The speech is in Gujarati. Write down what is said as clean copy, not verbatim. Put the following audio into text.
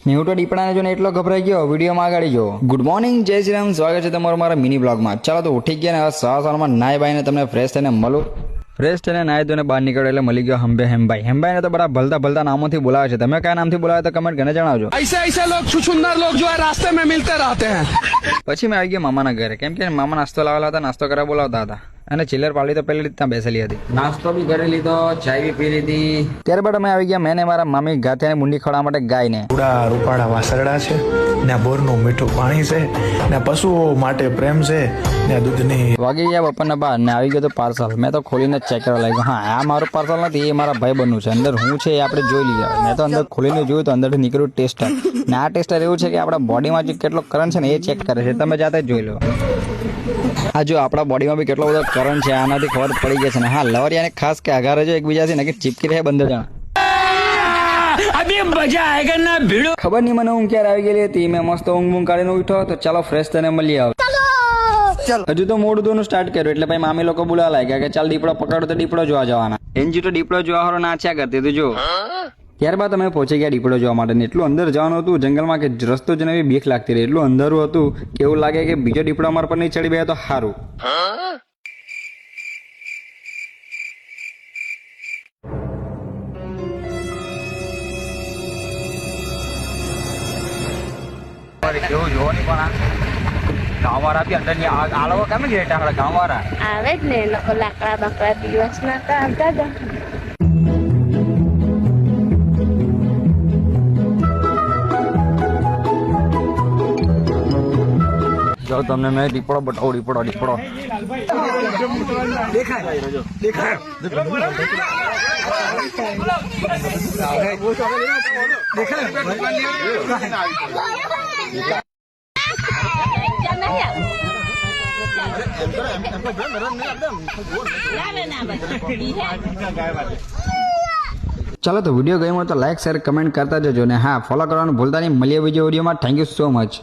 સ્નેહુ તો દીપડાને જોઈને એટલો ગભરાઈ ગયો વિડીયોમાં આગળ જો. ગુડ મોર્નિંગ, જય શ્રી રામ, સ્વાગત છે તમારું મારા મિની બ્લોગમાં. ચાલો તો ઉઠી ગયા ને હવે સવારમાં નાય બાઈને તમને ફ્રેશ થઈને મળું. ફ્રેશ થઈને નાય ધોઈને બહાર નીકળ્યો એટલે મળી ગયો હેમભાઈ. હેમભાઈને તો બધા ભલતા નામોથી બોલાવે છે. તમે કયા નામથી બોલાવે તો કમેન્ટ કરીને જણાવજો. ऐसे लोग छुछुंदर लोग जो है रास्ते में मिलते रहते हैं. પછી મેં આવી ગયો મામાના ઘરે, કેમ કે મામા નાસ્તો લાવેલા હતા, નાસ્તો કરવા બોલાવતા હતા. અને ચિલ્લર પાડી તો પહેલી ત્યાં બેસેલી હતી. નાસ્તો બી કરી લીધો, ચાય બી પી લીધી. ત્યારબાદ અમે આવી ગયા મેં ને મારા મામી ગાંઠિયાની મુંડી ખવડાવવા માટે ગાયને. ઉડા રૂપાળા વાસરડા છે ને બોરનું મીઠું પાણી છે ને પશુઓ માટે પ્રેમ છે ને દૂધની. વાગી ગયા બપોરના બાર ને આવી ગયો તો પાર્સલ. મેં તો ખોલીને ચેક કરવા લાગ્યો. હા, આ મારું પાર્સલ નથી, એ મારા ભાઈ બનનું છે. અંદર હું છે એ આપણે જોઈ લઈએ. મેં તો અંદર ખોલીને જોયું તો અંદરથી નીકળ્યું ટેસ્ટર. ને આ ટેસ્ટર એવું છે કે આપણા બોડીમાં જે કેટલો કરંટ છે ને એ ચેક કરે છે. તમે જાતે જ જોઈ લો. આ જો આપણા બોડીમાં બી કેટલો બધો કરંટ છે, આનાથી ખબર પડી ગઈ છે ને. હા, લવરિયાને ખાસ કે આઘારે જો એકબીજાથી ને કે ચીપકી રહે બંધ જણા. ખબર નહીં મને ઊંઘ ક્યારે આવી ગયેલી હતી. મેં મસ્ત ઊંઘ કાઢીને ઉઠ્યો તો ચાલો ફ્રેશ થઈને મળી આવ. હજુ તો મોડું ધોનું સ્ટાર્ટ કર્યું એટલે ભાઈ મામી લોકો બોલાવા લાગ્યા કે ચાલ દીપડો પકડો તો દીપડો જોવા જવાના. એનજી તો દીપડો જોવા હારો નાચ્યા કરતી હતી જો. ત્યારબાદ અમે પહોંચી ગયા દીપડો જોવા માટે. એટલું અંદર જવાનું હતું જંગલમાં કે રસ્તો જ એવી બીક લાગતી રહી. એટલું અંધારું હતું કે એવું લાગે કે બીજો દીપડો અમારા પર નહીં ચડી ગયા તો સારું. કેવું જોવાની પણ ગામવાળા બી અંદર આ લોકો કેમ ગયા આપણા ગામવાળા આવે જ ને લોકો લાકડા બકડા દિવસ ના તો આવતા જ. જો તમને મેં દીપડો બતાવું. દીપડો ચાલો તો વિડીયો ગમ્યો તો લાઈક શેર કમેન્ટ કરતા જજો ને હા ફોલો કરવાનું ભૂલતા નહીં. મળીએ બીજો વિડીયોમાં. Thank you so much.